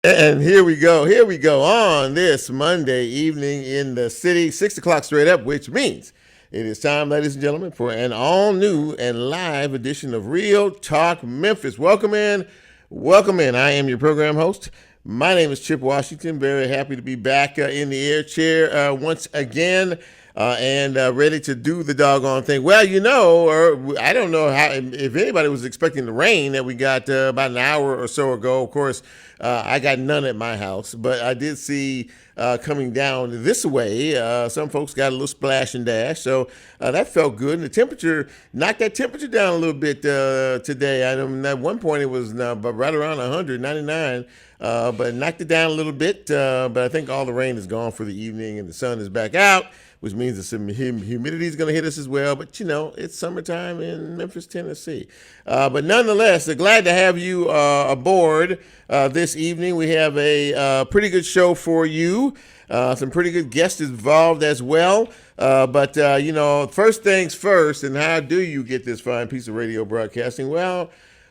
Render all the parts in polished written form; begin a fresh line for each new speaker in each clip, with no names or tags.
And here we go. Here we go on this Monday evening in the city, 6 o'clock straight up, which means it is time, ladies and gentlemen, for an all new and live edition of Real Talk Memphis. Welcome in. Welcome in. I am your program host. My name is Chip Washington. Very happy to be back in the air chair once again. And ready to do the doggone thing. Well, you know, or I don't know how if anybody was expecting the rain that we got about an hour or so ago. Of course, I got none at my house, but I did see coming down this way. Some folks got a little splash and dash, so that felt good. And the temperature knocked that temperature down a little bit today. At one point it was right around 199. But knocked it down a little bit. But I think all the rain is gone for the evening and the sun is back out, which means that some humidity is going to hit us as well. But, you know, it's summertime in Memphis, Tennessee. But nonetheless, glad to have you aboard this evening. We have a pretty good show for you. Some pretty good guests involved as well. But you know, first things first, and how do you get this fine piece of radio broadcasting? Well,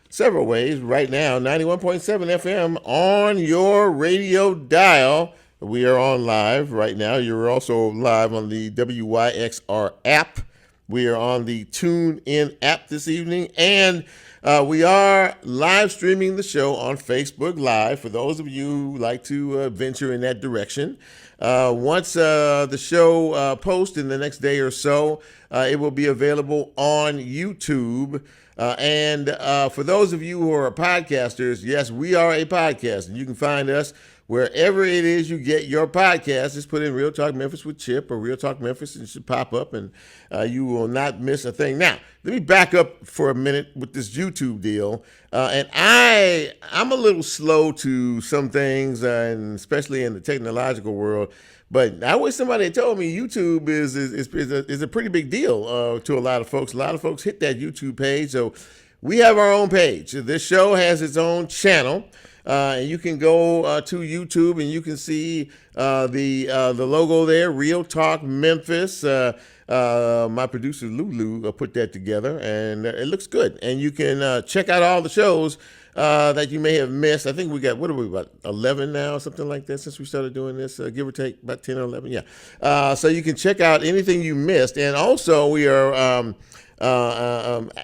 several ways. Right now, 91.7 FM on your radio dial. We are on live right now. You're also live on the WYXR app. We are on the TuneIn app this evening. And we are live streaming the show on Facebook Live for those of you who like to venture in that direction. Once the show posts in the next day or so, it will be available on YouTube. And for those of you who are podcasters, yes, we are a podcast. And you can find us wherever it is you get your podcast. Just put in Real Talk Memphis with Chip or Real Talk Memphis and it should pop up and you will not miss a thing. Now, let me back up for a minute with this YouTube deal. And I'm a little slow to some things, and especially in the technological world. But I wish somebody had told me YouTube is a pretty big deal to a lot of folks. A lot of folks hit that YouTube page. So we have our own page. This show has its own channel. And you can go to YouTube and you can see the logo there, Real Talk Memphis. My producer Lulu put that together, and it looks good. And you can check out all the shows that you may have missed. I think we got, what are we, about 11 now, something like that, since we started doing this, give or take about 10 or 11, yeah. So you can check out anything you missed. And also we are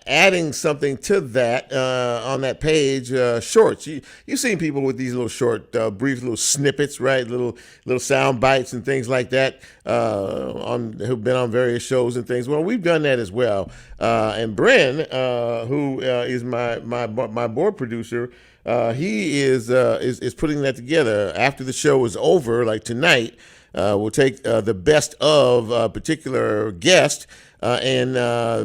adding something to that on that page, shorts. You've seen people with these little short, brief little snippets, right? Little sound bites and things like that who've been on various shows and things. Well, we've done that as well. And Bren, who is my board producer, he is putting that together. After the show is over, like tonight, we'll take the best of a particular guest and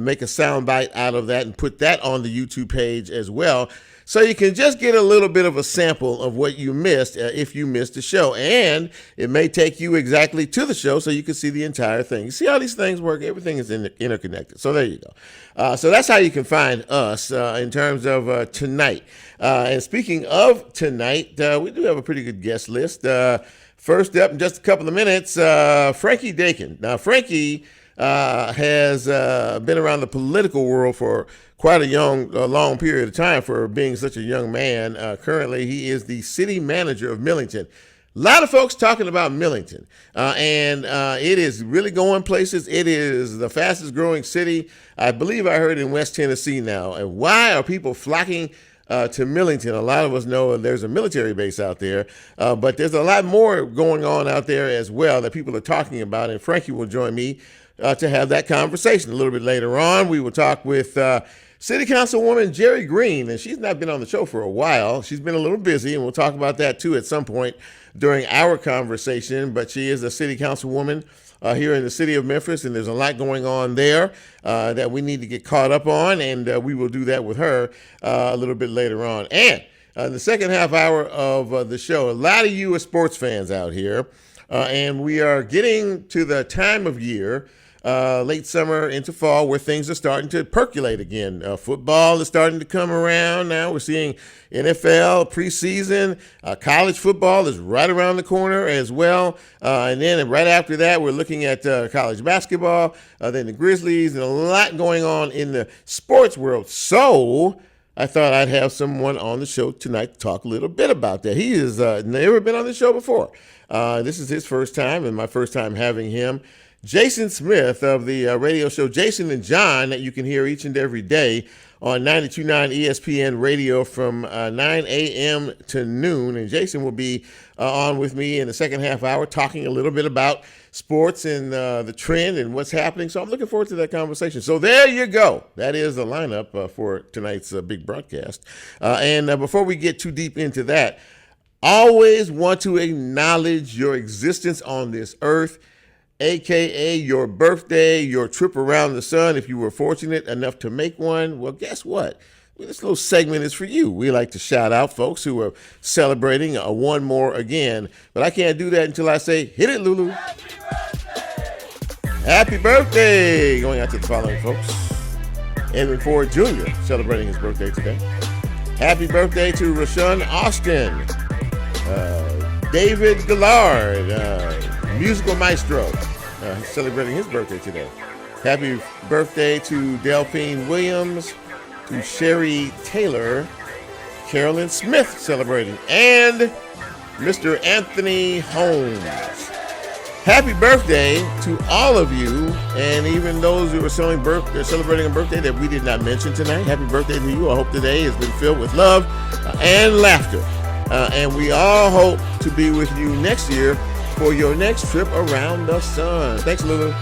make a soundbite out of that and put that on the YouTube page as well. So you can just get a little bit of a sample of what you missed if you missed the show. And it may take you exactly to the show so you can see the entire thing. You see how these things work? Everything is interconnected. So there you go. So that's how you can find us in terms of tonight. And speaking of tonight, we do have a pretty good guest list. First up in just a couple of minutes, Frankie Dakin. Now, Frankie has been around the political world for quite a long period of time for being such a young man. Currently, he is the city manager of Millington. A lot of folks talking about Millington, and it is really going places. It is the fastest growing city, I believe I heard, in West Tennessee now. And why are people flocking to Millington? A lot of us know there's a military base out there, but there's a lot more going on out there as well that people are talking about, and Frankie will join me to have that conversation a little bit later on. We will talk with City Councilwoman Jerri Green, and she's not been on the show for a while. She's been a little busy, and we'll talk about that too at some point during our conversation, but she is a City Councilwoman here in the city of Memphis, and there's a lot going on there that we need to get caught up on, and we will do that with her a little bit later on. And the second half hour of the show, a lot of you are sports fans out here, and we are getting to the time of year, late summer into fall, where things are starting to percolate again. Football is starting to come around now. We're seeing NFL preseason. College football is right around the corner as well. And then right after that, we're looking at college basketball, then the Grizzlies, and a lot going on in the sports world. So I thought I'd have someone on the show tonight to talk a little bit about that. He has never been on the show before. This is his first time, and my first time having him. Jason Smith of the radio show Jason and John that you can hear each and every day on 92.9 ESPN radio from 9 a.m. to noon. And Jason will be on with me in the second half hour talking a little bit about sports and the trend and what's happening. So I'm looking forward to that conversation. So there you go. That is the lineup for tonight's big broadcast. And before we get too deep into that, always want to acknowledge your existence on this earth, AKA your birthday, your trip around the sun. If you were fortunate enough to make one, well, guess what? This little segment is for you. We like to shout out folks who are celebrating one more again. But I can't do that until I say, hit it, Lulu. Happy birthday! Going out to the following folks. Edwin Ford Jr. celebrating his birthday today. Happy birthday to Rashawn Austin. David Gillard, musical maestro, celebrating his birthday today. Happy birthday to Delphine Williams, to Sherry Taylor, Carolyn Smith celebrating, and Mr. Anthony Holmes. Happy birthday to all of you, and even those who are celebrating a birthday that we did not mention tonight. Happy birthday to you. I hope today has been filled with love and laughter. And we all hope to be with you next year for your next trip around the sun. Thanks, Lulu.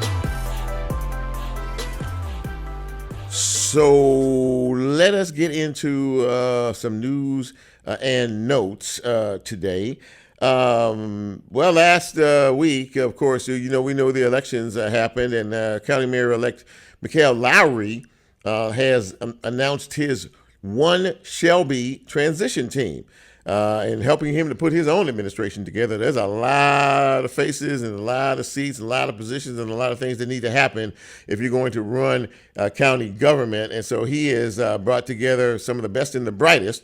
So let us get into some news and notes today. Well, last week, of course, we know the elections happened, and County Mayor-elect Mikhail Lowry has announced his One Shelby transition team. And helping him to put his own administration together. There's a lot of faces and a lot of seats, a lot of positions, and a lot of things that need to happen if you're going to run county government. And so he has brought together some of the best and the brightest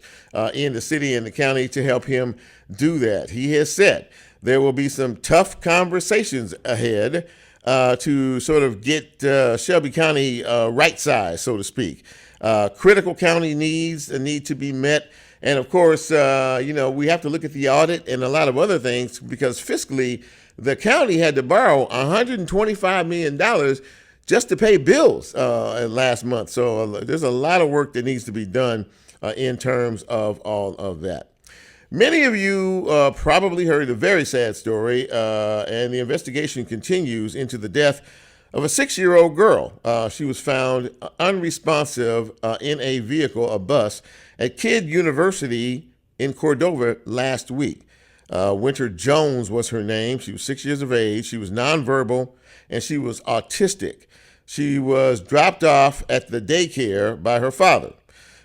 in the city and the county to help him do that. He has said there will be some tough conversations ahead to sort of get Shelby County right-sized, so to speak. Critical county needs need to be met. And of course, we have to look at the audit and a lot of other things because fiscally, the county had to borrow $125 million just to pay bills last month. So there's a lot of work that needs to be done in terms of all of that. Many of you probably heard a very sad story, and the investigation continues into the death of a 6-year-old girl. She was found unresponsive in a vehicle, a bus, at Kidd University in Cordova last week. Winter Jones was her name. She was 6 years of age. She was nonverbal, and she was autistic. She was dropped off at the daycare by her father.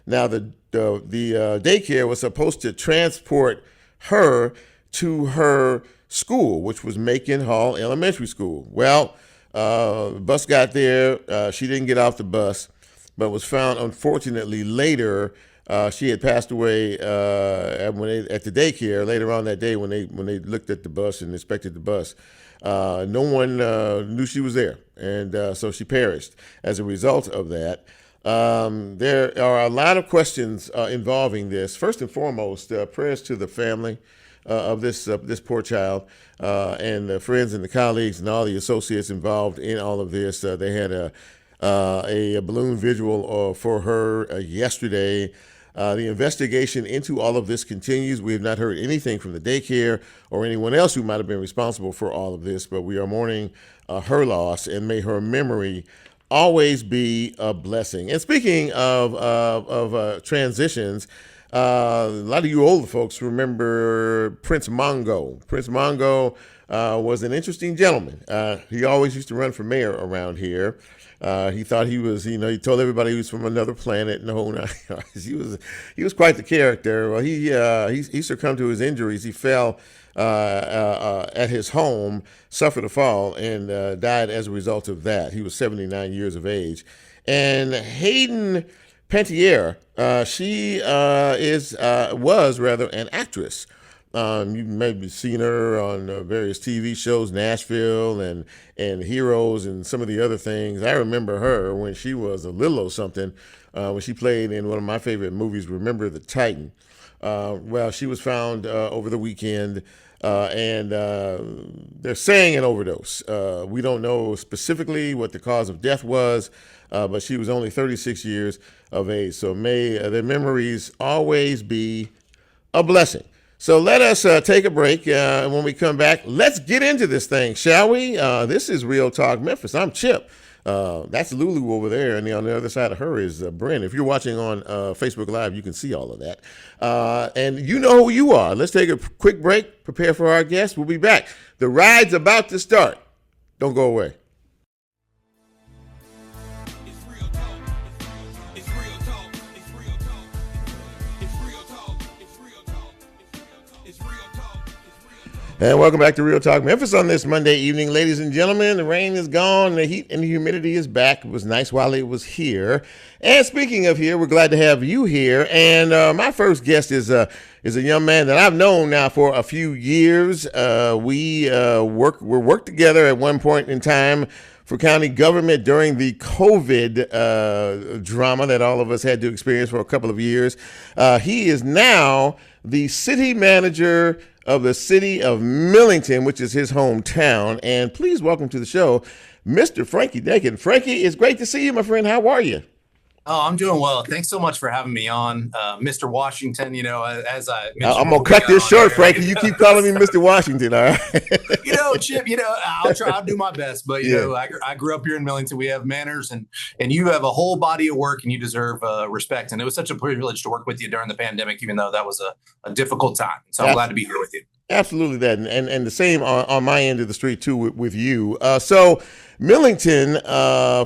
Now, the daycare was supposed to transport her to her school, which was Macon Hall Elementary School. Well, the bus got there. She didn't get off the bus, but was found, unfortunately, later. She had passed away at the daycare later on that day when they looked at the bus and inspected the bus. No one knew she was there, and so she perished as a result of that. There are a lot of questions involving this. First and foremost, prayers to the family of this poor child and the friends and the colleagues and all the associates involved in all of this. They had a balloon vigil for her yesterday. The investigation into all of this continues. We have not heard anything from the daycare or anyone else who might have been responsible for all of this, but we are mourning her loss, and may her memory always be a blessing. And speaking of transitions, a lot of you older folks remember Prince Mongo. Prince Mongo was an interesting gentleman. He always used to run for mayor around here. He thought he was, he told everybody he was from another planet. No, he was quite the character. Well, he succumbed to his injuries. He fell at his home, suffered a fall, and died as a result of that. He was 79 years of age. And Hayden Panettiere, she was an actress You maybe seen her on various TV shows, Nashville and Heroes and some of the other things. I remember her when she was a little or something, when she played in one of my favorite movies, Remember the Titan. Well, she was found over the weekend, and they're saying an overdose. We don't know specifically what the cause of death was, but she was only 36 years of age. So may their memories always be a blessing. So let us take a break. And when we come back, let's get into this thing, shall we? This is Real Talk Memphis. I'm Chip. That's Lulu over there, and on the other side of her is Brent. If you're watching on Facebook Live, you can see all of that. And you know who you are. Let's take a quick break, prepare for our guest. We'll be back. The ride's about to start. Don't go away. And welcome back to Real Talk Memphis on this Monday evening. Ladies and gentlemen, the rain is gone. The heat and the humidity is back. It was nice while it was here. And speaking of here, we're glad to have you here. And my first guest is a young man that I've known now for a few years. We worked together at one point in time for county government during the COVID drama that all of us had to experience for a couple of years. He is now the city manager of the City of Millington, which is his hometown. And please welcome to the show, Mr. Frankie Dakin. Frankie, it's great to see you, my friend. How are you?
Oh, I'm doing well. Thanks so much for having me on, Mr. Washington. You know, as I mentioned,
I'm gonna cut this short, Frankie. You keep calling me Mr. Washington, all right?
Chip. I'll do my best. But you know, I grew up here in Millington. We have manners, and you have a whole body of work, and you deserve respect. And it was such a privilege to work with you during the pandemic, even though that was a difficult time. So I'm glad to be here with you.
Absolutely, that, and the same on my end of the street too with you. So Millington,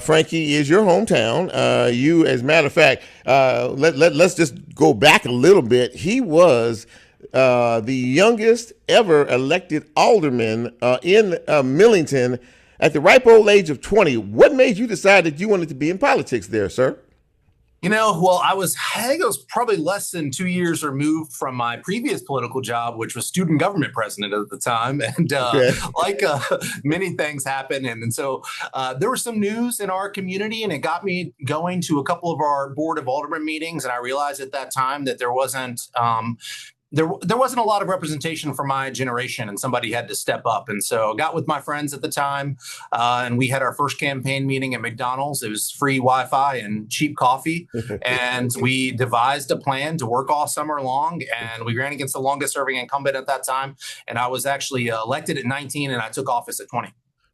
Frankie, is your hometown. You, as a matter of fact, let's just go back a little bit. He was the youngest ever elected alderman in Millington at the ripe old age of 20. What made you decide that you wanted to be in politics there, sir?
You know, well, I think I was probably less than 2 years removed from my previous political job, which was student government president at the time. And many things happened. And so there was some news in our community, and it got me going to a couple of our board of aldermen meetings. And I realized at that time that there wasn't a lot of representation for my generation, and somebody had to step up. And so I got with my friends at the time, and we had our first campaign meeting at McDonald's. It was free Wi-Fi and cheap coffee. And we devised a plan to work all summer long. And we ran against the longest serving incumbent at that time. And I was actually elected at 19, and I took office at 20.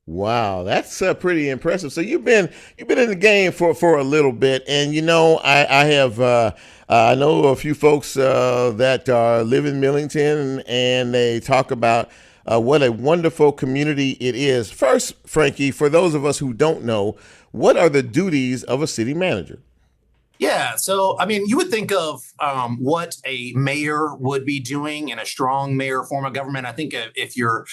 Wow, that's pretty impressive. So you've been in the game for a little bit, and you know I know a few folks that live in Millington, and they talk about what a wonderful community it is. First, Frankie, for those of us who don't know, what are the duties of a city manager?
Yeah. So, I mean, you would think of what a mayor would be doing in a strong mayor form of government. I think if you're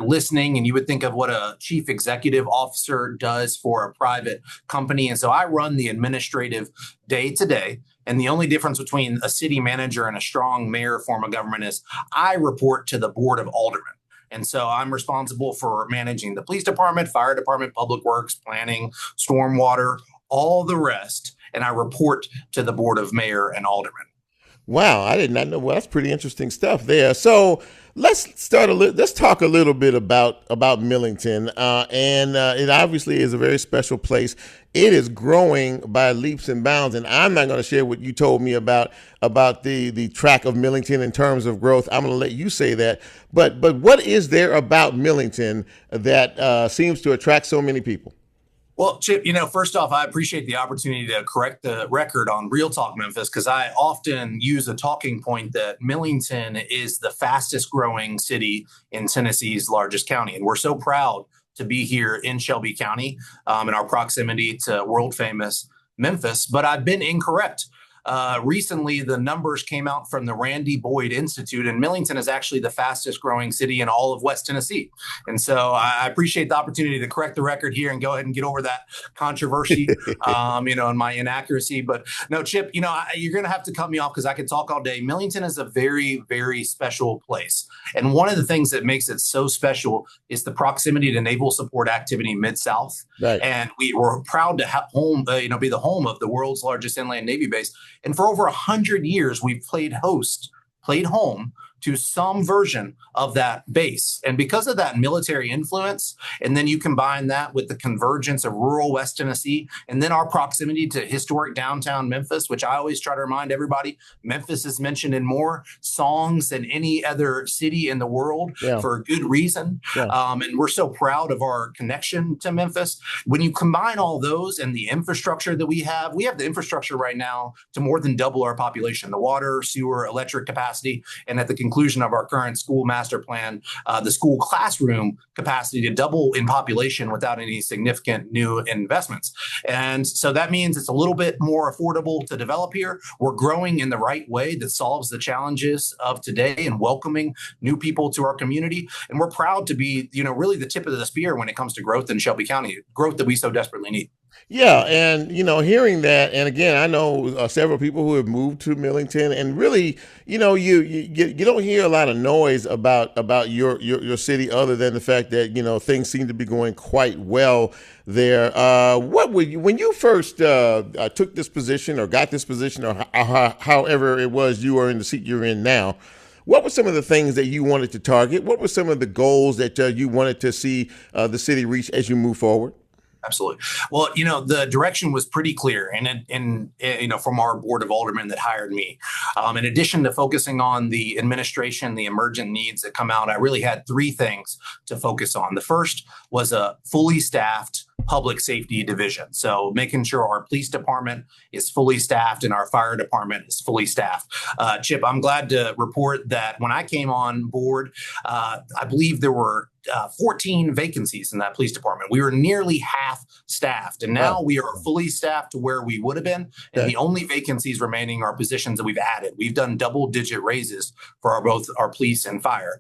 listening, and you would think of what a chief executive officer does for a private company. And so I run the administrative day to day. And the only difference between a city manager and a strong mayor form of government is I report to the board of aldermen. And so I'm responsible for managing the police department, fire department, public works, planning, stormwater, all the rest. And I report to the board of mayor and aldermen.
Wow, I did not know. Well, that's pretty interesting stuff there. So let's talk a little bit about Millington, and it obviously is a very special place. It is growing by leaps and bounds, and I'm not going to share what you told me about the track of Millington in terms of growth. I'm going to let you say that. But what is there about Millington that seems to attract so many people?
Well, Chip, first off, I appreciate the opportunity to correct the record on Real Talk Memphis, because I often use a talking point that Millington is the fastest growing city in Tennessee's largest county. And we're so proud to be here in Shelby County in our proximity to world famous Memphis. But I've been incorrect. recently the numbers came out from the Randy Boyd Institute, and Millington is actually the fastest growing city in all of West Tennessee. And so I appreciate the opportunity to correct the record here and go ahead and get over that controversy, and my inaccuracy. But no, Chip, you're going to have to cut me off because I could talk all day. Millington is a very, very special place. And one of the things that makes it so special is the proximity to naval support activity Mid-South.
Right.
And we were proud to have be the home of the world's largest inland Navy base. And for over 100 years, we've played home to some version of that base. And because of that military influence, and then you combine that with the convergence of rural West Tennessee, and then our proximity to historic downtown Memphis, which I always try to remind everybody, Memphis is mentioned in more songs than any other city in the world for a good reason. Yeah. And we're so proud of our connection to Memphis. When you combine all those and the infrastructure that we have the infrastructure right now to more than double our population, the water, sewer, electric capacity, and at the conclusion of our current school master plan, the school classroom capacity to double in population without any significant new investments. And so that means it's a little bit more affordable to develop here. We're growing in the right way that solves the challenges of today and welcoming new people to our community. And we're proud to be, really the tip of the spear when it comes to growth in Shelby County, growth that we so desperately need.
Yeah, and hearing that, and again, I know several people who have moved to Millington, and really, you don't hear a lot of noise about your city, other than the fact that things seem to be going quite well there. What would you, when you first took this position or got this position, or however it was you were in the seat you're in now? What were some of the things that you wanted to target? What were some of the goals that you wanted to see the city reach as you move forward?
Absolutely. Well, the direction was pretty clear, and from our board of aldermen that hired me. In addition to focusing on the administration, the emergent needs that come out, I really had three things to focus on. The first was a fully staffed public safety division. So making sure our police department is fully staffed and our fire department is fully staffed. Chip, I'm glad to report that when I came on board, I believe there were 14 vacancies in that police department. We were nearly half staffed, and now we are fully staffed to where we would have been. And the only vacancies remaining are positions that we've added. We've done double-digit raises for both our police and fire.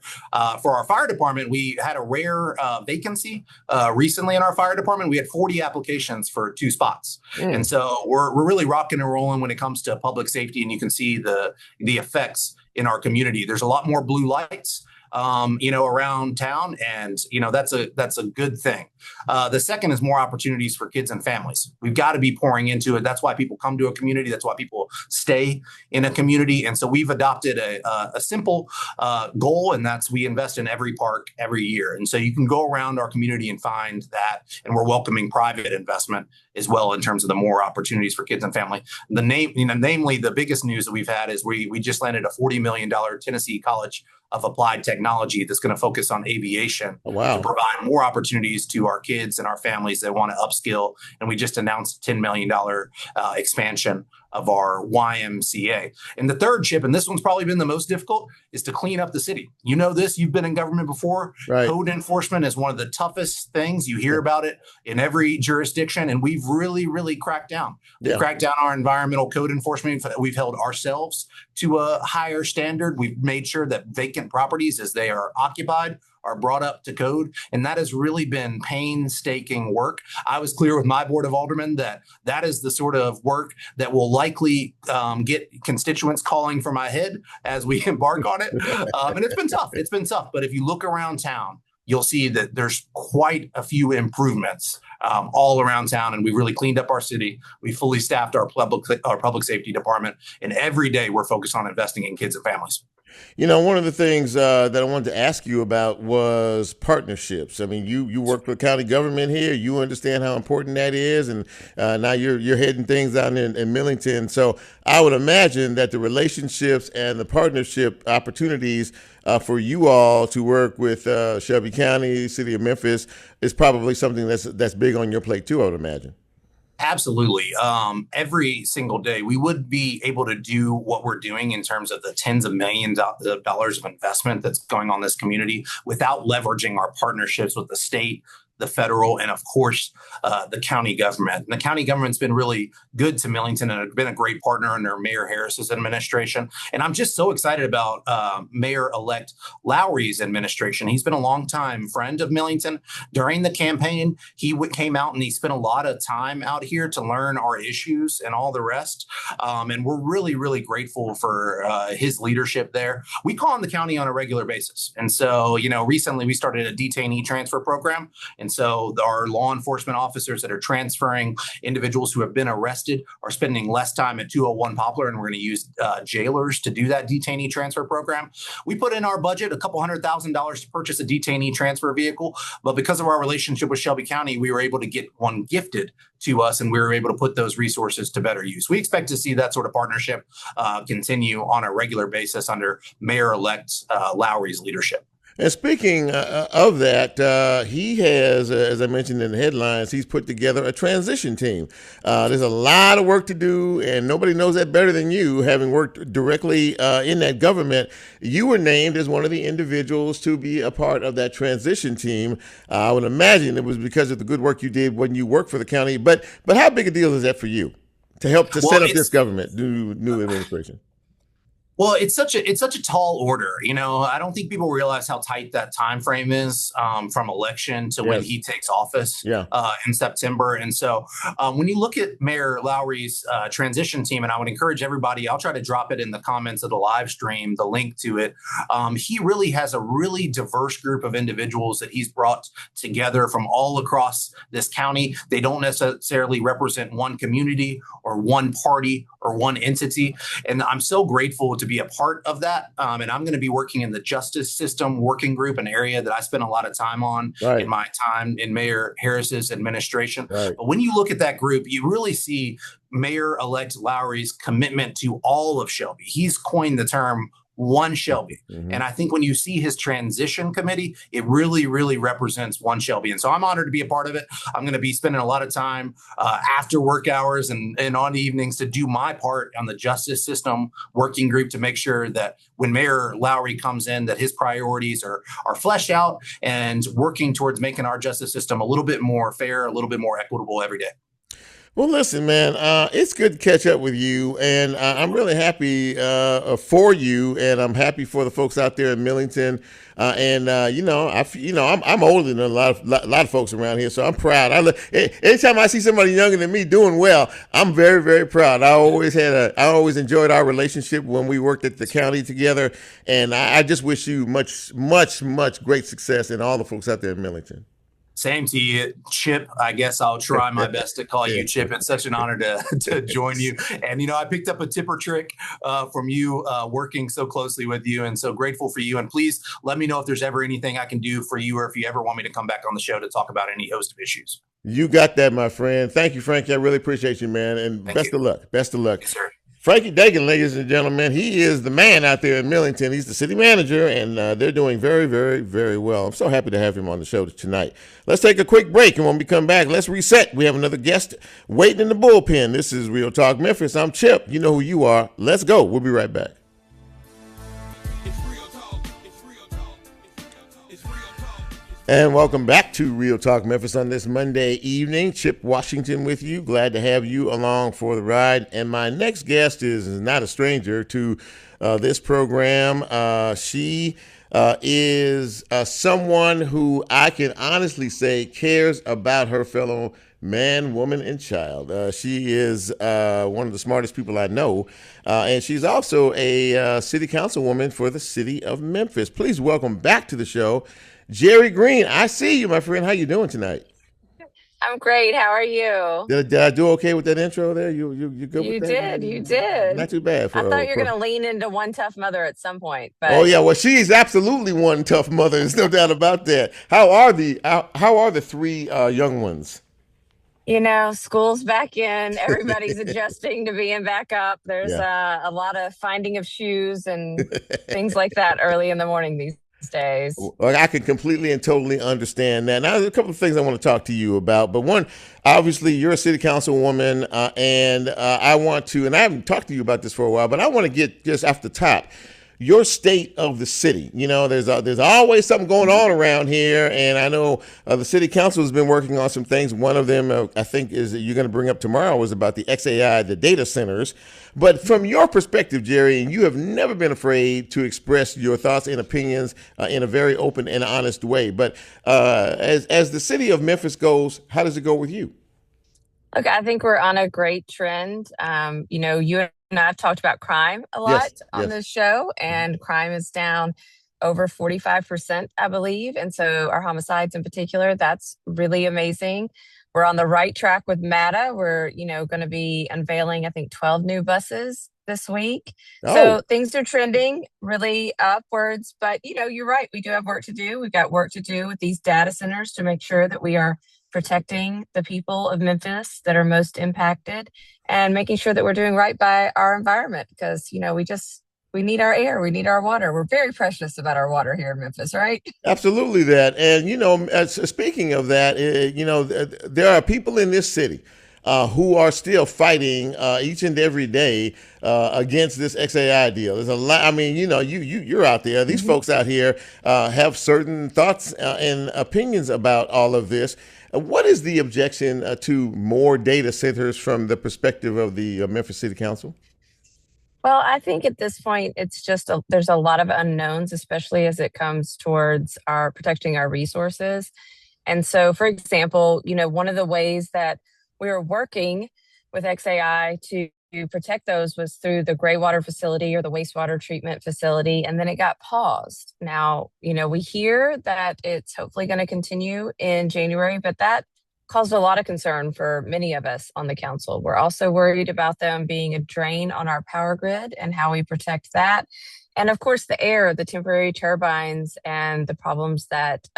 For our fire department, we had a rare vacancy recently in our fire department. We had 40 applications for 2 spots. And so we're really rocking and rolling when it comes to public safety, and you can see the effects in our community. There's a lot more blue lights around town, and that's a good thing. The second is more opportunities for kids and families. We've got to be pouring into it. That's why people come to a community. That's why people stay in a community. And so we've adopted a simple goal, and that's we invest in every park every year. And so you can go around our community and find that, and we're welcoming private investment as well in terms of the more opportunities for kids and family. Namely, the biggest news that we've had is we just landed a $40 million Tennessee College of Applied Technology that's going to focus on aviation to provide more opportunities to our kids and our families that want to upskill. And we just announced a $10 million expansion of our YMCA. And the third, Chip, and this one's probably been the most difficult, is to clean up the city. You know this, you've been in government before. Right. Code enforcement is one of the toughest things. You hear about it in every jurisdiction, and we've really, really cracked down. We've cracked down our environmental code enforcement. We've held ourselves to a higher standard. We've made sure that vacant properties, as they are occupied, are brought up to code. And that has really been painstaking work. I was clear with my board of aldermen that is the sort of work that will likely get constituents calling for my head as we embark on it. And it's been tough. It's been tough. But if you look around town, you'll see that there's quite a few improvements all around town, and we really cleaned up our city. We fully staffed our public safety department, and every day we're focused on investing in kids and families.
One of the things that I wanted to ask you about was partnerships. I mean, you work with county government here. You understand how important that is, and now you're heading things out in Millington. So I would imagine that the relationships and the partnership opportunities for you all to work with Shelby County, City of Memphis, is probably something that's big on your plate too, I would imagine.
Absolutely. Every single day, we would be able to do what we're doing in terms of the tens of millions of dollars of investment that's going on in this community without leveraging our partnerships with the state, the federal, and of course, the county government. And the county government's been really good to Millington and been a great partner under Mayor Harris's administration. And I'm just so excited about Mayor-elect Lowry's administration. He's been a longtime friend of Millington. During the campaign, he came out and he spent a lot of time out here to learn our issues and all the rest. And we're really, really grateful for his leadership there. We call on the county on a regular basis. And so, recently we started a detainee transfer program. And so our law enforcement officers that are transferring individuals who have been arrested are spending less time at 201 Poplar, and we're going to use jailers to do that detainee transfer program. We put in our budget a couple $100,000 to purchase a detainee transfer vehicle, but because of our relationship with Shelby County, we were able to get one gifted to us, and we were able to put those resources to better use. We expect to see that sort of partnership continue on a regular basis under Mayor-elect Lowry's leadership.
And speaking of that, he has, as I mentioned in the headlines, he's put together a transition team. There's a lot of work to do, and nobody knows that better than you, having worked directly in that government. You were named as one of the individuals to be a part of that transition team. I would imagine it was because of the good work you did when you worked for the county. But how big a deal is that for you to help to set up this government, new administration?
Well, it's such a tall order. I don't think people realize how tight that time frame is from election to when he takes office in September. And so when you look at Mayor Lowry's transition team, and I would encourage everybody, I'll try to drop it in the comments of the live stream, the link to it. He really has a really diverse group of individuals that he's brought together from all across this county. They don't necessarily represent one community or one party or one entity. And I'm so grateful to be a part of that. And I'm going to be working in the justice system working group, an area that I spent a lot of time on in my time in Mayor Harris's administration. But when you look at that group, you really see Mayor-elect Lowry's commitment to all of Shelby. He's coined the term one Shelby. And I think when you see his transition committee, it really, really represents one Shelby. And so I'm honored to be a part of it. I'm going to be spending a lot of time after work hours and on evenings to do my part on the justice system working group to make sure that when Mayor Lowry comes in, that his priorities are fleshed out and working towards making our justice system a little bit more fair, a little bit more equitable every day.
Well, listen, man, it's good to catch up with you, and I'm really happy for you, and I'm happy for the folks out there in Millington. I'm older than a lot of folks around here, so I'm proud. Anytime I see somebody younger than me doing well, I'm very, very proud. I always enjoyed our relationship when we worked at the county together, and I just wish you much, much, much great success, and all the folks out there in Millington.
Same to you, Chip. I guess I'll try my best to call you Chip. It's such an honor to join you. And, I picked up a tipper trick from you working so closely with you, and so grateful for you. And please let me know if there's ever anything I can do for you, or if you ever want me to come back on the show to talk about any host of issues. You got that, my friend. Thank you, Frankie. I really appreciate you, man. And best of luck. Best of luck. Yes, sir. Frankie Dakin, ladies and gentlemen, he is the man out there in Millington. He's the city manager, and they're doing very, very, very well. I'm so happy to have him on the show tonight. Let's take a quick break, and when we come back, let's reset. We have another guest waiting in the bullpen. This is Real Talk Memphis. I'm Chip. You know who you are. Let's go. We'll be right back. And welcome back to Real Talk Memphis on this Monday evening. Chip Washington with you. Glad to have you along for the ride. And my next guest is not a stranger to this program. She is someone who I can honestly say cares about her fellow man, woman, and child. She is one of the smartest people I know. And she's also a city councilwoman for the City of Memphis. Please welcome back to the show, Jerri Green. I see you, my friend. How you doing tonight?
I'm great. How are you?
Did I do okay with that intro there? You good with that?
You did.
Not too bad.
I thought you were going to lean into one tough mother at some point. But
oh yeah, well she's absolutely one tough mother. There's no doubt about that. How are the three young ones?
School's back in. Everybody's adjusting to being back up. There's a lot of finding of shoes and things like that early in the morning these days.
Well, I can completely and totally understand that. Now, there's a couple of things I want to talk to you about, but one, obviously, you're a city councilwoman, and I want to, and I haven't talked to you about this for a while, but I want to get just off the top. your state of the city. You know, there's always something going on around here, and I know the city council has been working on some things. One of them, I think, is that you're going to bring up tomorrow, is about the XAI, the data centers. But from your perspective, Jerri, and you have never been afraid to express your thoughts and opinions in a very open and honest way. But as the city of Memphis goes, how does it go with you?
Look, I think we're on a great trend. You know, you and I have talked about crime a lot
Yes,
on
yes.
this show, and crime is down over 45%, I believe. And so our homicides in particular, that's really amazing. We're on the right track with MATA. We're, going to be unveiling, I think, 12 new buses this week.
Oh,
So things are trending really upwards. But, you're right. We do have work to do. We've got work to do with these data centers to make sure that we are protecting the people of Memphis that are most impacted and making sure that we're doing right by our environment because, we need our air, we need our water. We're very precious about our water here in Memphis, right?
absolutely that. And, speaking of that, there are people in this city who are still fighting each and every day against this XAI deal. There's a lot. I mean, you're out there. These folks out here have certain thoughts and opinions about all of this. What is the objection to more data centers from the perspective of the Memphis City Council?
Well, I think at this point, it's just there's a lot of unknowns, especially as it comes towards our protecting our resources. And so, for example, one of the ways that we were working with XAI to protect those was through the gray water facility or the wastewater treatment facility, and then it got paused. Now, we hear that it's hopefully going to continue in January, but that caused a lot of concern for many of us on the council. We're also worried about them being a drain on our power grid and how we protect that. And of course, the air, the temporary turbines, and the problems that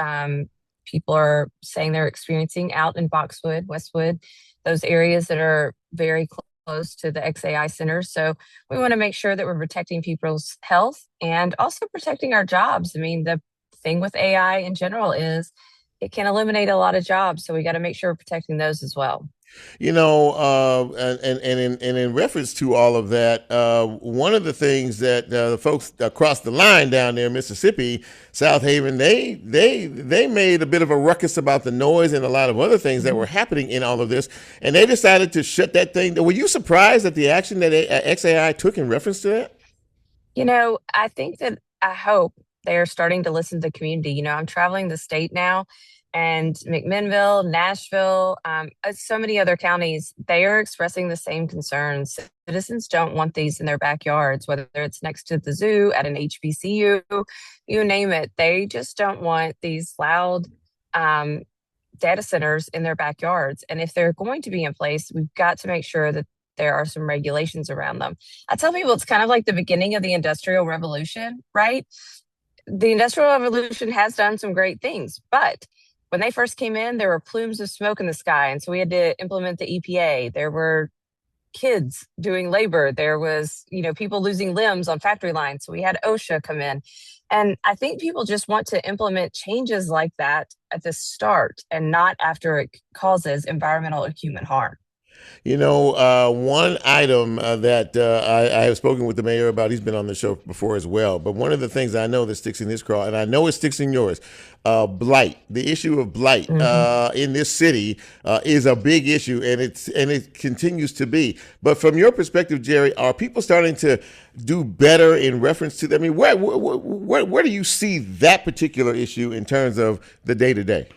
people are saying they're experiencing out in Boxwood, Westwood, those areas that are very close to the XAI centers. So we want to make sure that we're protecting people's health and also protecting our jobs. I mean, the thing with AI in general is it can eliminate a lot of jobs. So we got to make sure we're protecting those as well.
And in reference to all of that, one of the things that the folks across the line down there in Mississippi, South Haven, they made a bit of a ruckus about the noise and a lot of other things that were happening in all of this, and they decided to shut that thing. Were you surprised at the action that XAI took in reference to that?
I hope they're starting to listen to the community. I'm traveling the state now, and McMinnville, Nashville, so many other counties, they are expressing the same concerns. Citizens don't want these in their backyards, whether it's next to the zoo, at an HBCU, you name it. They just don't want these loud data centers in their backyards. And if they're going to be in place, we've got to make sure that there are some regulations around them. I tell people it's kind of like the beginning of the Industrial Revolution, right? The Industrial Revolution has done some great things, but when they first came in, there were plumes of smoke in the sky. And so we had to implement the EPA. There were kids doing labor. There was, people losing limbs on factory lines. So we had OSHA come in. And I think people just want to implement changes like that at the start and not after it causes environmental or human harm.
One item that I have spoken with the mayor about, he's been on the show before as well, but one of the things I know that sticks in his craw, and I know it sticks in yours, blight. The issue of blight in this city is a big issue, and it continues to be. But from your perspective, Jerri, are people starting to do better in reference to that? I mean, where do you see that particular issue in terms of the day-to-day?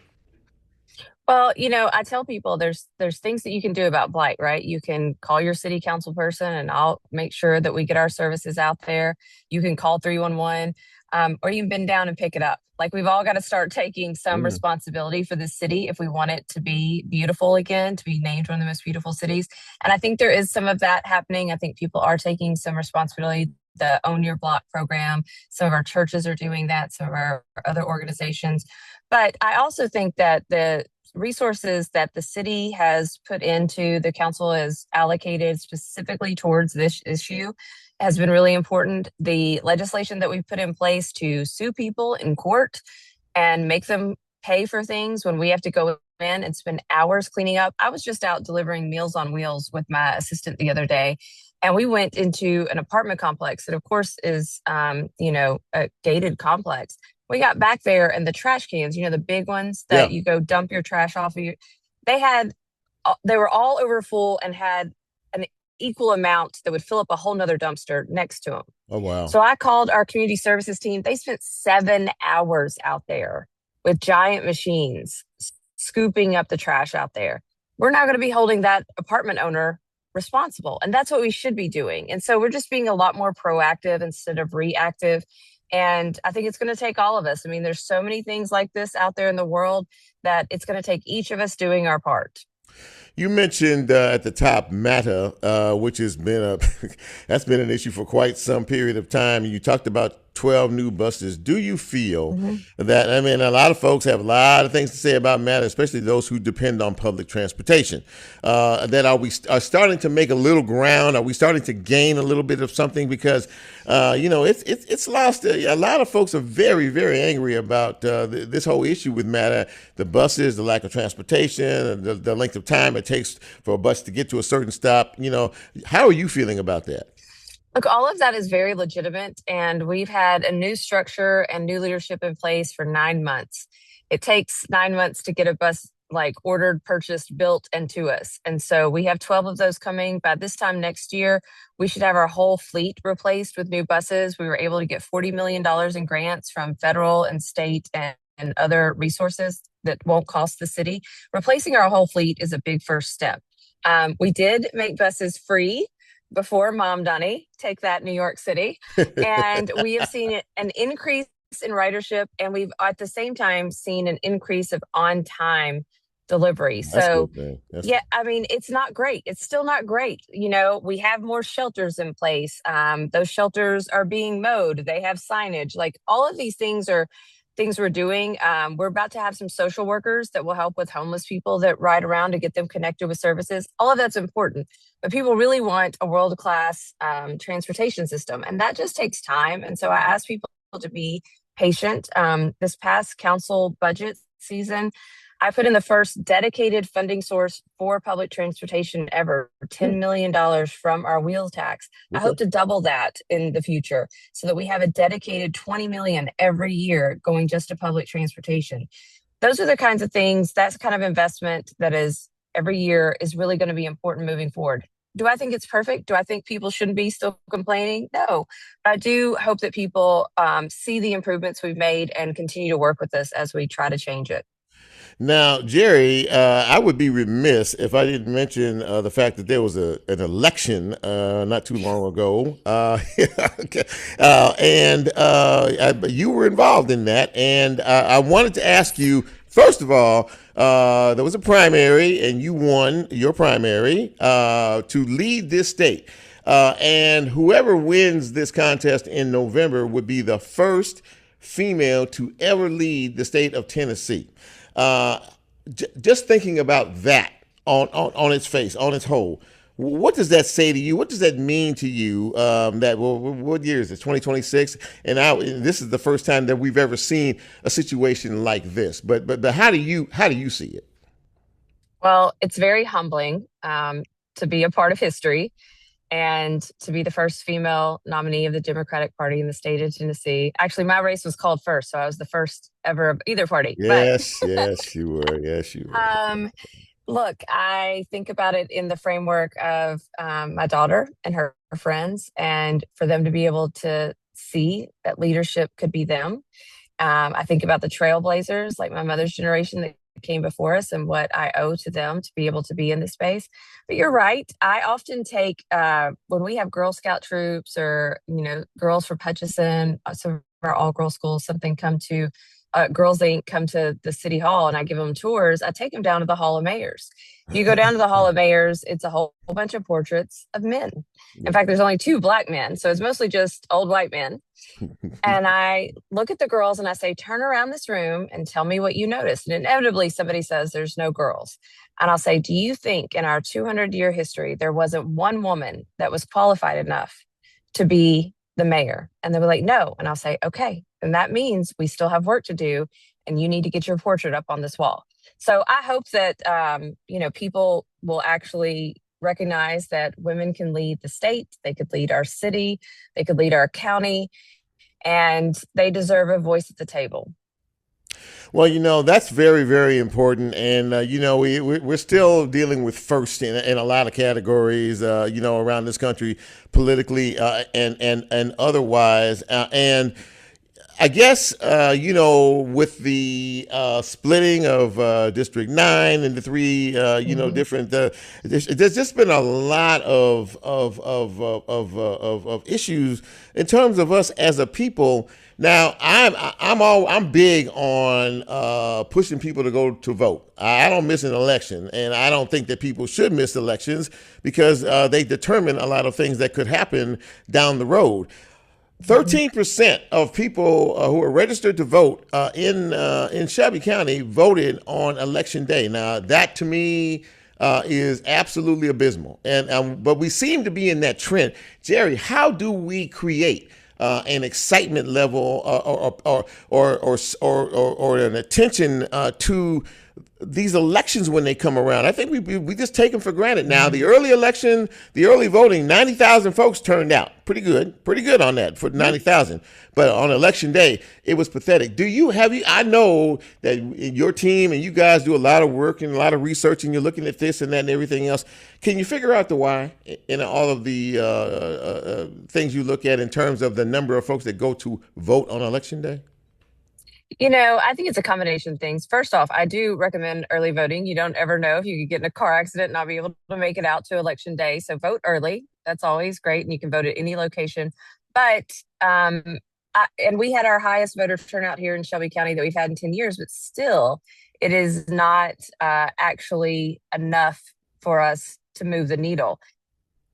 Well, I tell people there's things that you can do about blight, right? You can call your city council person and I'll make sure that we get our services out there. You can call 311 or you can bend down and pick it up. Like we've all got to start taking some responsibility for the city if we want it to be beautiful again, to be named one of the most beautiful cities. And I think there is some of that happening. I think people are taking some responsibility. The Own Your Block program, some of our churches are doing that, some of our other organizations. But I also think that the resources that the city has put into, the council has allocated specifically towards this issue has been really important. The legislation that we've put in place to sue people in court and make them pay for things when we have to go in and spend hours cleaning up. I was just out delivering Meals on Wheels with my assistant the other day, And we went into an apartment complex that, of course, is, a gated complex. We got back there and the trash cans, the big ones that you go dump your trash off of, they were all over full and had an equal amount that would fill up a whole nother dumpster next to them.
Oh, wow.
So I called our community services team. They spent 7 hours out there with giant machines scooping up the trash out there. We're not going to be holding that apartment owner responsible. And that's what we should be doing. And so we're just being a lot more proactive instead of reactive. And I think it's going to take all of us. I mean, there's so many things like this out there in the world that it's going to take each of us doing our part.
You mentioned at the top MATA, which has been that's been an issue for quite some period of time. You talked about 12 new buses. Do you feel that, a lot of folks have a lot of things to say about MATA, especially those who depend on public transportation, that we are starting to make a little ground? Are we starting to gain a little bit of something? Because, it's lost. A lot of folks are very, very angry about this whole issue with MATA, the buses, the lack of transportation, the length of time it takes for a bus to get to a certain stop. How are you feeling about that?
Look, all of that is very legitimate, and we've had a new structure and new leadership in place for 9 months. It takes 9 months to get a bus ordered, purchased, built, and to us. And so we have 12 of those coming. By this time next year, we should have our whole fleet replaced with new buses. We were able to get $40 million in grants from federal and state and other resources that won't cost the city. Replacing our whole fleet is a big first step. We did make buses free before Mom Dunny, take that, New York City. And we have seen an increase in ridership, and we've at the same time seen an increase of on-time delivery. So, it's not great. It's still not great. We have more shelters in place. Those shelters are being mowed. They have signage. All of these things are things we're doing. We're about to have some social workers that will help with homeless people that ride around to get them connected with services. All of that's important, but people really want a world-class transportation system, and that just takes time. And so I ask people to be patient. This past council budget season, I put in the first dedicated funding source for public transportation ever, $10 million from our wheel tax. I hope to double that in the future so that we have a dedicated $20 million every year going just to public transportation. Those are the kinds of things, that's kind of investment that is every year is really going to be important moving forward. Do I think it's perfect? Do I think people shouldn't be still complaining? No. But I do hope that people see the improvements we've made and continue to work with us as we try to change it.
Now, Jerri, I would be remiss if I didn't mention the fact that there was an election not too long ago, and you were involved in that. And I wanted to ask you, first of all, there was a primary, and you won your primary to lead this state. And whoever wins this contest in November would be the first female to ever lead the state of Tennessee. Just thinking about that on its face, on its whole, what does that say to you? What does that mean to you? What year is this? 2026, and this is the first time that we've ever seen a situation like this. But how do you see it?
Well, it's very humbling to be a part of history and to be the first female nominee of the Democratic Party in the state of Tennessee. Actually, my race was called first, so I was the first ever of either party.
Yes, you were. Yes, you were.
Look, I think about it in the framework of my daughter and her friends, and for them to be able to see that leadership could be them. I think about the trailblazers, like my mother's generation that came before us, and what I owe to them to be able to be in this space. But you're right. I often take, when we have Girl Scout troops or, Girls for Hutchinson, some of our all-girl schools, something come to, Girls Inc. come to the city hall and I give them tours, I take them down to the Hall of Mayors. You go down to the Hall of Mayors, it's a whole bunch of portraits of men. In fact, there's only 2 Black men, so it's mostly just old white men. And I look at the girls and I say, turn around this room and tell me what you noticed. And inevitably somebody says there's no girls. And I'll say, do you think in our 200-year history, there wasn't one woman that was qualified enough to be the mayor? And they'll be like, no. And I'll say, okay, and that means we still have work to do and you need to get your portrait up on this wall. So I hope that, people will actually recognize that women can lead the state, they could lead our city, they could lead our county, and they deserve a voice at the table.
Well, that's very, very important. And, we're still dealing with first in a lot of categories, around this country, politically and otherwise. And I guess, with the splitting of District 9 into three, different, there's just been a lot of issues in terms of us as a people. Now, I'm big on pushing people to go to vote. I don't miss an election, and I don't think that people should miss elections because they determine a lot of things that could happen down the road. 13% of people who are registered to vote in Shelby County voted on election day. Now, that to me is absolutely abysmal, but we seem to be in that trend. Jerri, how do we create an excitement level or an attention to these elections when they come around? I think we just take them for granted now. The early election, the early voting, 90,000 folks turned out. Pretty good on that for 90,000. But on election day, it was pathetic. I know that your team and you guys do a lot of work and a lot of research, and you're looking at this and that and everything else. Can you figure out the why in all of the things you look at in terms of the number of folks that go to vote on election day?
I think it's a combination of things. First off, I do recommend early voting. You don't ever know if you could get in a car accident and not be able to make it out to election day. So vote early. That's always great. And you can vote at any location. But, and we had our highest voter turnout here in Shelby County that we've had in 10 years, but still it is not actually enough for us to move the needle.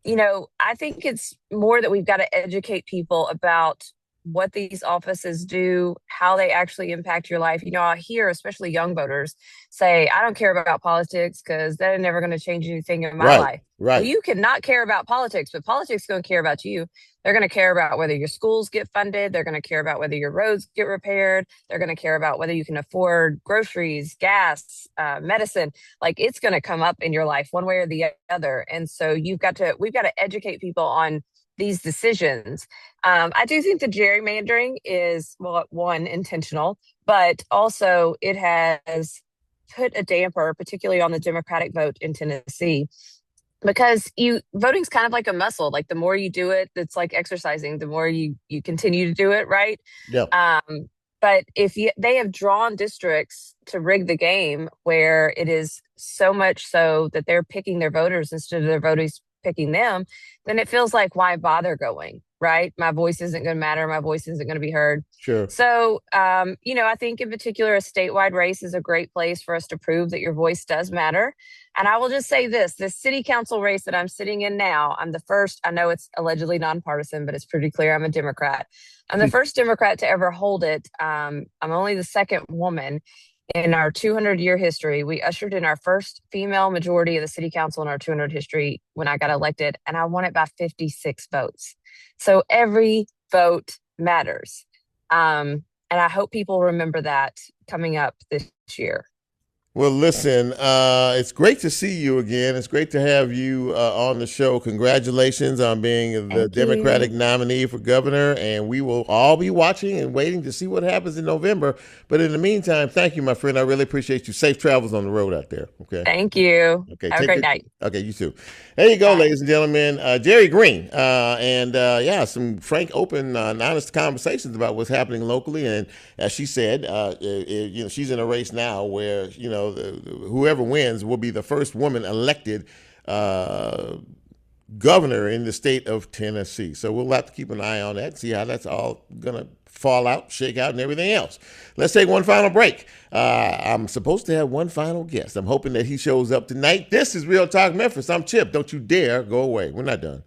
I think it's more that we've got to educate people about what these offices do, how they actually impact your life. I hear especially young voters say, I don't care about politics because they're never going to change anything in my life.
Right.
Well, you cannot care about politics, but politics is going to care about you. They're going to care about whether your schools get funded. They're going to care about whether your roads get repaired. They're going to care about whether you can afford groceries, gas, medicine. Like, it's going to come up in your life one way or the other. And so we've got to educate people on these decisions. I do think the gerrymandering is, well, one, intentional, but also it has put a damper, particularly on the Democratic vote in Tennessee, because voting's kind of like a muscle. Like, the more you do it, it's like exercising, the more you continue to do it, right?
Yeah.
But if they have drawn districts to rig the game where it is so much so that they're picking their voters instead of their voters picking them, then it feels like, why bother going, right? My voice isn't going to matter. My voice isn't going to be heard.
Sure.
So, I think in particular, a statewide race is a great place for us to prove that your voice does matter. And I will just say this city council race that I'm sitting in now, I'm the first, I know it's allegedly nonpartisan, but it's pretty clear I'm a Democrat. I'm the first Democrat to ever hold it. I'm only the second woman. In our 200-year history, we ushered in our first female majority of the city council in our 200 history when I got elected, and I won it by 56 votes. So every vote matters. And I hope people remember that coming up this year.
Well, listen, it's great to see you again. It's great to have you on the show. Congratulations on being the Democratic nominee for governor. And we will all be watching and waiting to see what happens in November. But in the meantime, thank you, my friend. I really appreciate you. Safe travels on the road out there. Okay.
Thank you.
Okay.
Have a great night.
Okay, you too. There you go, ladies and gentlemen. Jerri Green. Some frank, open, and honest conversations about what's happening locally. And as she said, she's in a race now where, whoever wins will be the first woman elected governor in the state of Tennessee. So we'll have to keep an eye on that, see how that's all going to fall out, shake out, and everything else. Let's take one final break. I'm supposed to have one final guest. I'm hoping that he shows up tonight. This is Real Talk Memphis. I'm Chip. Don't you dare go away. We're not done.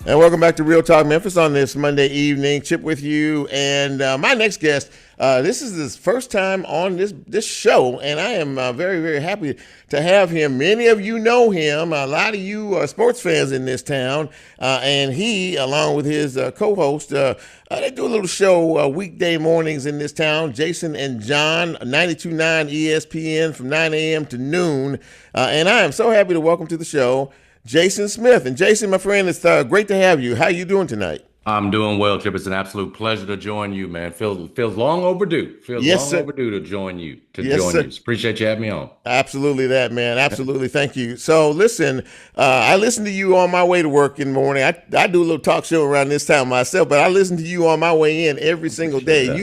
And welcome back to Real Talk Memphis on this Monday evening. Chip with you. And my next guest, This is his first time on this show, and I am very, very happy to have him. Many of you know him. A lot of you are sports fans in this town, and he, along with his co-host, they do a little show weekday mornings in this town. Jason and John, 92.9 ESPN from 9 a.m. to noon, and I am so happy to welcome to the show Jason Smith. And Jason, my friend, it's great to have you. How are you doing tonight?
I'm doing well, Chip. It's an absolute pleasure to join you, man. Feels long overdue.
Yes, sir.
Overdue to join you.
Yes, sir.
Appreciate you having me on.
Absolutely, that man. Absolutely, thank you. So, listen, I listen to you on my way to work in the morning. I do a little talk show around this time myself, but I listen to you on my way in every single day.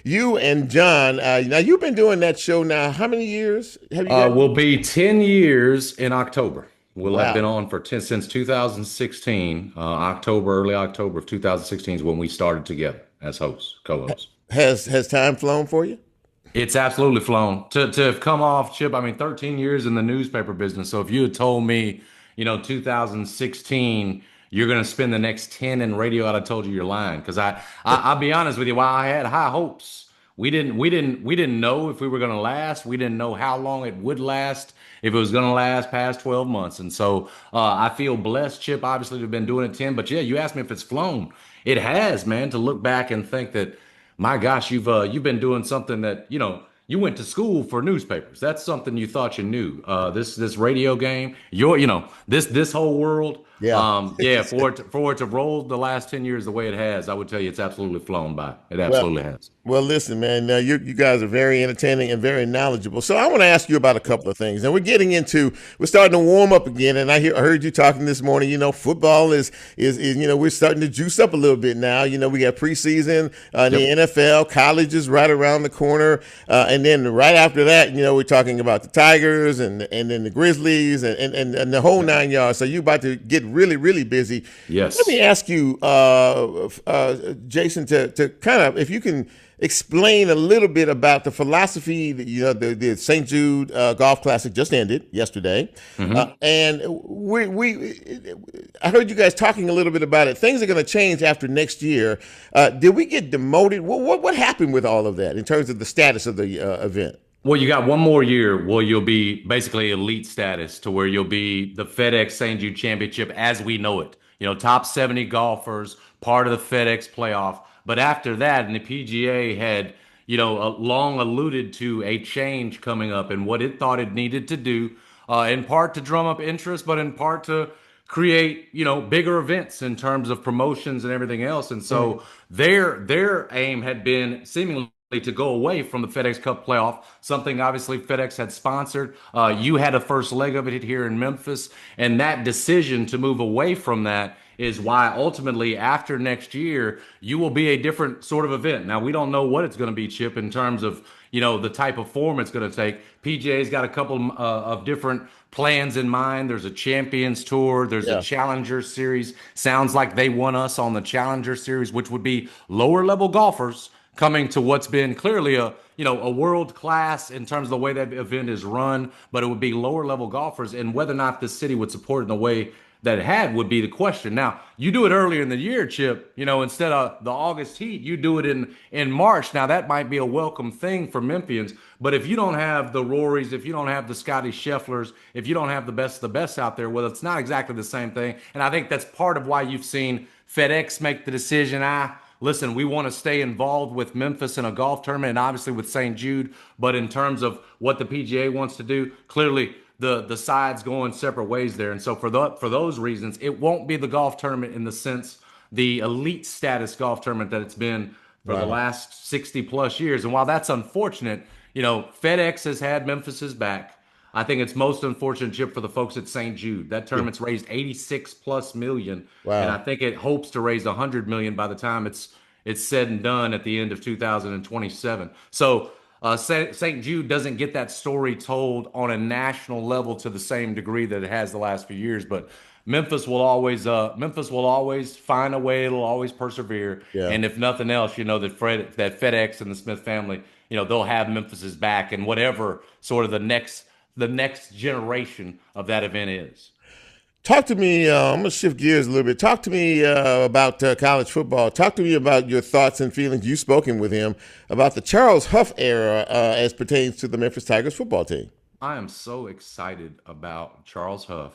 You and John. Now you've been doing that show now. How many years have you?
Will be 10 years in October. We'll
Wow.
have been on since 2016, early October of 2016 is when we started together as hosts, co-hosts.
Has time flown for you?
It's absolutely flown. To have come off, Chip, I mean, 13 years in the newspaper business. So if you had told me, 2016, you're going to spend the next 10 in radio, I'd have told you you're lying. Because I'll be honest with you, while I had high hopes, we didn't know if we were going to last. We didn't know how long it would last, if it was going to last past 12 months. And so I feel blessed, Chip, obviously, to have been doing it 10. But yeah, you asked me if it's flown. It has, man, to look back and think that, my gosh, you've been doing something that, you went to school for newspapers. That's something you thought you knew. This radio game, this whole world.
Yeah.
For it to roll the last 10 years the way it has, I would tell you it's absolutely flown by. It absolutely has.
Well, listen, man, you guys are very entertaining and very knowledgeable. So I want to ask you about a couple of things. And we're starting to warm up again. And I heard you talking this morning, football is we're starting to juice up a little bit now. We got preseason, the NFL, college is right around the corner. And then right after that, we're talking about the Tigers and then the Grizzlies and the whole 9 yards. So you're about to get really, really busy.
Yes.
Let me ask you, Jason, to kind of, if you can explain a little bit about the philosophy that, the St. Jude Golf Classic just ended yesterday.
Mm-hmm.
And I heard you guys talking a little bit about it. Things are going to change after next year. Did we get demoted? What happened with all of that in terms of the status of the event?
Well, you got one more year where you'll be basically elite status, to where you'll be the FedEx St. Jude Championship as we know it. Top 70 golfers, part of the FedEx playoff. But after that, and the PGA had, long alluded to a change coming up and what it thought it needed to do, in part to drum up interest, but in part to create, bigger events in terms of promotions and everything else. And so their aim had been seemingly to go away from the FedEx Cup playoff, something obviously FedEx had sponsored. You had a first leg of it here in Memphis, and that decision to move away from that is why ultimately after next year, you will be a different sort of event. Now, we don't know what it's going to be, Chip, in terms of, the type of form it's going to take. PGA's got a couple of different plans in mind. There's a Champions Tour. There's a Challenger Series. Sounds like they want us on the Challenger Series, which would be lower level golfers coming to what's been clearly a world class in terms of the way that event is run, but it would be lower level golfers, and whether or not this city would support it in the way that it had would be the question. Now, you do it earlier in the year, Chip, instead of the August heat, you do it in March. Now, that might be a welcome thing for Memphians, but if you don't have the Rorys, if you don't have the Scotty Schefflers, if you don't have the best out there, well, it's not exactly the same thing. And I think that's part of why you've seen FedEx make the decision. Listen, we want to stay involved with Memphis in a golf tournament and obviously with St. Jude. But in terms of what the PGA wants to do, clearly the sides go in separate ways there. And so for those reasons, it won't be the golf tournament in the sense, the elite status golf tournament that it's been for the last 60 plus years. And while that's unfortunate, FedEx has had Memphis's back. I think it's most unfortunate, Chip, for the folks at St. Jude. That tournament's raised 86 plus million. Wow. And I think it hopes to raise 100 million by the time it's said and done at the end of 2027. So St. Jude doesn't get that story told on a national level to the same degree that it has the last few years. But Memphis will always find a way. It'll always persevere. Yeah. And if nothing else, that FedEx and the Smith family, they'll have Memphis's back in whatever sort of the next generation of that event is.
Talk to me. I'm going to shift gears a little bit. Talk to me about college football. Talk to me about your thoughts and feelings. You've spoken with him about the Charles Huff era as pertains to the Memphis Tigers football team.
I am so excited about Charles Huff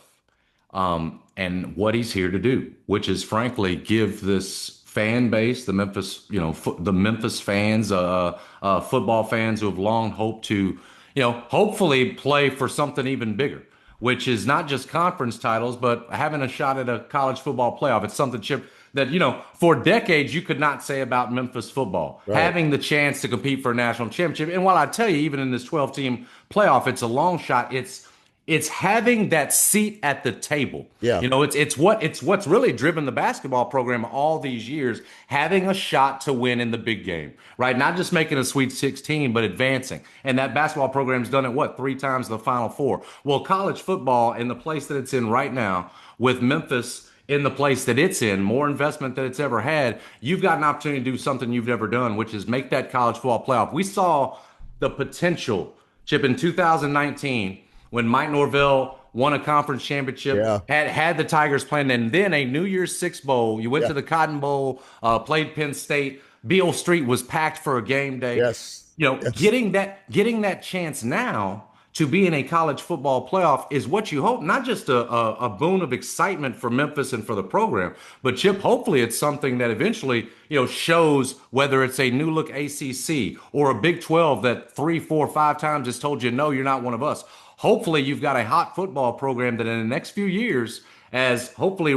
and what he's here to do, which is frankly give this fan base, the Memphis, the Memphis fans, football fans who have long hoped to, hopefully play for something even bigger, which is not just conference titles, but having a shot at a college football playoff. It's something, Chip, that, for decades you could not say about Memphis football. Right. Having the chance to compete for a national championship. And while I tell you, even in this 12-team playoff, it's a long shot. It's having that seat at the table.
Yeah.
It's what's really driven the basketball program all these years, having a shot to win in the big game, right? Not just making a Sweet 16, but advancing. And that basketball program's done it, 3 times the Final Four. Well, college football in the place that it's in right now, with Memphis in the place that it's in, more investment than it's ever had, you've got an opportunity to do something you've never done, which is make that college football playoff. We saw the potential, Chip, in 2019, when Mike Norvell won a conference championship, had the Tigers playing, and then a New Year's Six Bowl. You went to the Cotton Bowl, played Penn State. Beale Street was packed for a game day.
Yes.
Getting that chance now to be in a college football playoff is what you hope, not just a boon of excitement for Memphis and for the program, but Chip, hopefully it's something that eventually, shows whether it's a new look ACC or a Big 12 that 3, 4, 5 times has told you, no, you're not one of us. Hopefully you've got a hot football program that in the next few years, as hopefully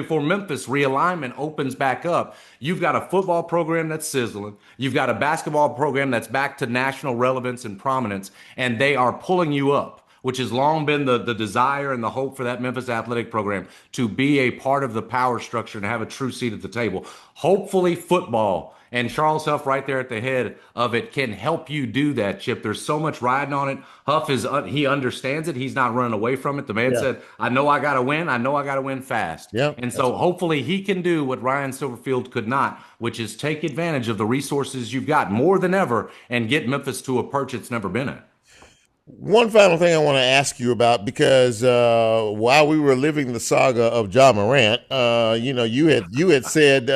for Memphis, realignment opens back up. You've got a football program that's sizzling. You've got a basketball program that's back to national relevance and prominence, and they are pulling you up, which has long been the desire and the hope for that Memphis athletic program, to be a part of the power structure and have a true seat at the table. Hopefully football, and Charles Huff right there at the head of it, can help you do that, Chip. There's so much riding on it. Huff he understands it. He's not running away from it. The man said, I know I got to win. I know I got to win fast. And so hopefully he can do what Ryan Silverfield could not, which is take advantage of the resources you've got more than ever and get Memphis to a perch it's never been at.
One final thing I want to ask you about, because while we were living the saga of Ja Morant, you had said,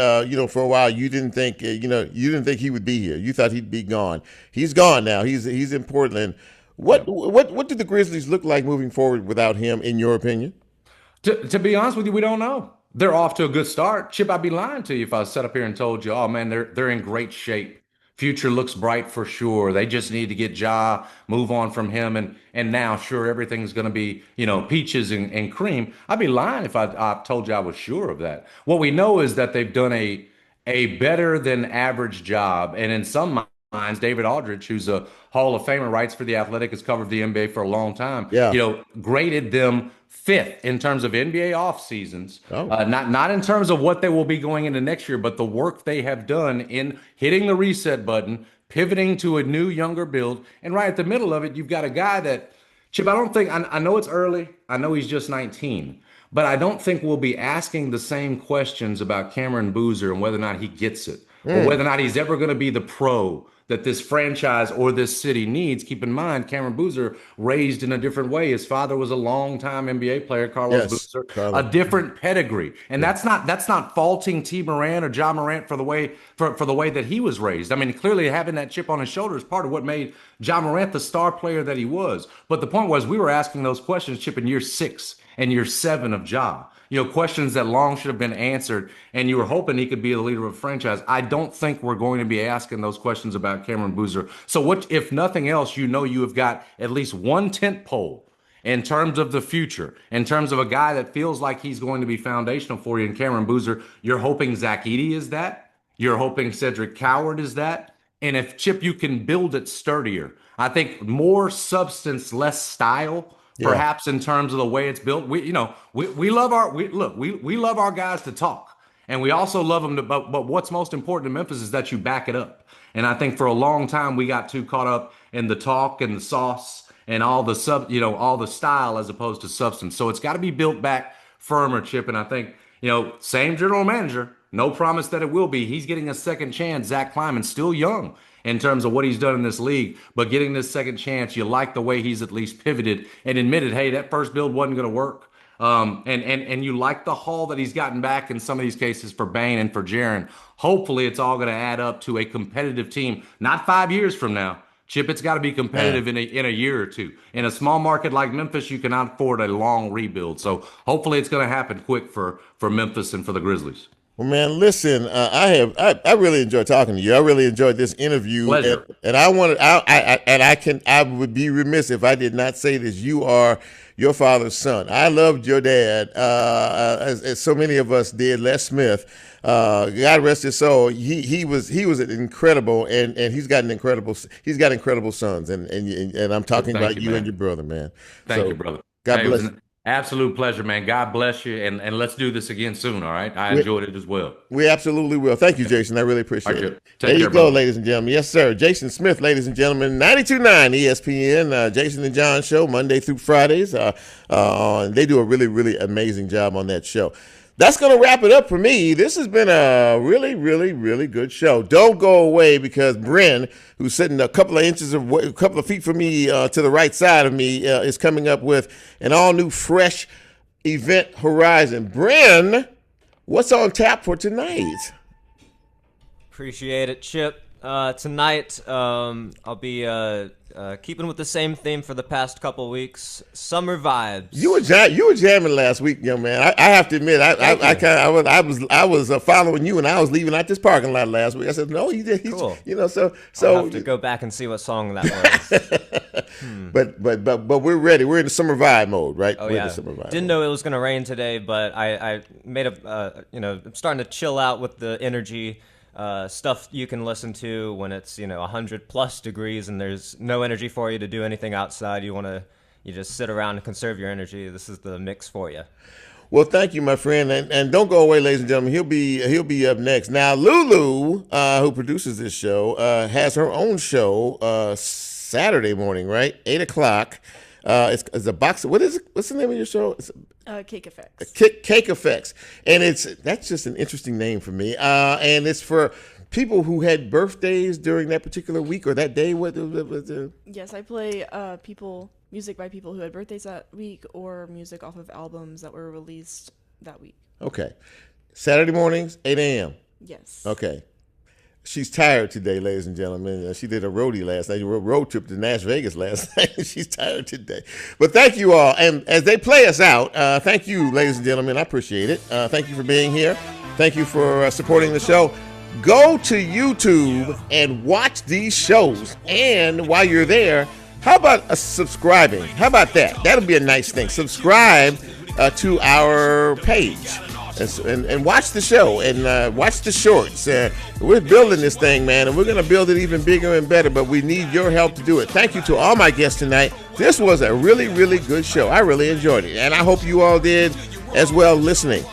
for a while you didn't think, you didn't think he would be here. You thought he'd be gone. He's gone now. He's in Portland. What do the Grizzlies look like moving forward without him, in your opinion?
To be honest with you, we don't know. They're off to a good start. Chip, I'd be lying to you if I sat up here and told you, oh man, they're in great shape. Future looks bright for sure. They just need to get Ja, move on from him, and now, sure, everything's going to be, peaches and cream. I'd be lying if I told you I was sure of that. What we know is that they've done a better than average job, and in some minds, David Aldridge, who's a Hall of Famer, writes for The Athletic, has covered the NBA for a long time, graded them 5th in terms of NBA off seasons, not in terms of what they will be going into next year, but the work they have done in hitting the reset button, pivoting to a new, younger build. And right at the middle of it, you've got a guy that, Chip, I don't think, I know it's early. I know he's just 19, but I don't think we'll be asking the same questions about Cameron Boozer and whether or not he gets it, or whether or not he's ever going to be the pro that this franchise or this city needs. Keep in mind, Cameron Boozer raised in a different way. His father was a longtime NBA player, Carlos Boozer, a different pedigree. And that's not faulting T. Morant or Ja Morant for the way that he was raised. I mean, clearly having that chip on his shoulder is part of what made Ja Morant the star player that he was. But the point was, we were asking those questions, Chip, in year 6 and year 7 of Ja. Questions that long should have been answered, and you were hoping he could be the leader of a franchise. I don't think we're going to be asking those questions about Cameron Boozer. So what, if nothing else, you have got at least one tent pole in terms of the future, in terms of a guy that feels like he's going to be foundational for you in Cameron Boozer. You're hoping Zach Edey is that. You're hoping Cedric Coward is that. And if, Chip, you can build it sturdier, I think more substance, less style, perhaps, in terms of the way it's built. We love our guys to talk, and we also love them to, but what's most important in Memphis is that you back it up. And I think for a long time we got too caught up in the talk and the sauce and all the all the style as opposed to substance. So it's got to be built back firmer, Chip. And I think, same general manager, no promise that it will be. He's getting a second chance. Zach Kleiman, still young in terms of what he's done in this league, but getting this second chance, you like the way he's at least pivoted and admitted, hey, that first build wasn't going to work. And you like the haul that he's gotten back in some of these cases for Bane and for Jerri. Hopefully it's all going to add up to a competitive team, not 5 years from now. Chip, it's got to be competitive in a year or two. In a small market like Memphis, you cannot afford a long rebuild. So hopefully it's going to happen quick for Memphis and for the Grizzlies.
Well, man, listen, I really enjoyed talking to you. I really enjoyed this interview.
Pleasure.
And I would be remiss if I did not say this. You are your father's son. I loved your dad, as so many of us did. Les Smith, God rest his soul. He was an incredible, and he's got incredible sons. And I'm talking about you and your brother, man.
Thank you, brother.
God bless you.
Absolute pleasure, man. God bless you, and let's do this again soon, all right? I enjoyed it as well.
We absolutely will. Thank you, Jason. I really appreciate it. There you go, ladies and gentlemen. Yes, sir. Jason Smith, ladies and gentlemen, 92.9 ESPN, Jason and John show, Monday through Fridays. They do a really, really amazing job on that show. That's going to wrap it up for me. This has been a really, really, really good show. Don't go away, because Bryn, who's sitting a couple of feet from me to the right side of me, is coming up with an all-new, fresh event horizon. Bryn, what's on tap for tonight?
Appreciate it, Chip. Tonight, I'll be keeping with the same theme for the past couple weeks. Summer vibes.
You were jamming last week, young man. I have to admit, I was following you, and I was leaving out this parking lot last week. I said, no, he did.
Cool.
So
I'll have to go back and see what song that was.
But we're ready. We're in the summer vibe mode, right?
Oh,
we're
yeah.
in the summer vibe
Didn't know it was gonna rain today, but I made I'm starting to chill out with the energy. Stuff you can listen to when it's 100+ degrees and there's no energy for you to do anything outside. You just sit around and conserve your energy. This is the mix for you.
Well, thank you, my friend, and don't go away, ladies and gentlemen. He'll be up next. Now, Lulu, who produces this show, has her own show Saturday morning, right? 8:00. It's a box. What is it? What's the name of your show?
Cake Effects.
Cake Effects, and that's just an interesting name for me. And it's for people who had birthdays during that particular week or that day.
Yes, I play music by people who had birthdays that week, or music off of albums that were released that week.
Okay, Saturday mornings, 8 a.m.
Yes.
Okay. She's tired today, ladies and gentlemen. She did a roadie last night, a road trip to Las Vegas last night. She's tired today. But thank you all. And as they play us out, thank you, ladies and gentlemen. I appreciate it. Thank you for being here. Thank you for supporting the show. Go to YouTube and watch these shows. And while you're there, how about subscribing? How about that? That'll be a nice thing. Subscribe to our page. And watch the show and watch the shorts. We're building this thing, man, and we're going to build it even bigger and better, but we need your help to do it. Thank you to all my guests tonight. This was a really, really good show. I really enjoyed it, and I hope you all did as well listening.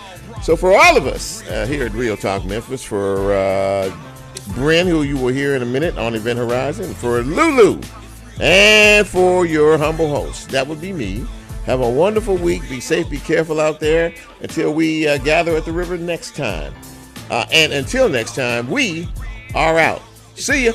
So for all of us here at Real Talk Memphis, for Bryn, who you will hear in a minute on Event Horizon, for Lulu, and for your humble host, that would be me. Have a wonderful week. Be safe, be careful out there until we gather at the river next time. And until next time, we are out. See ya.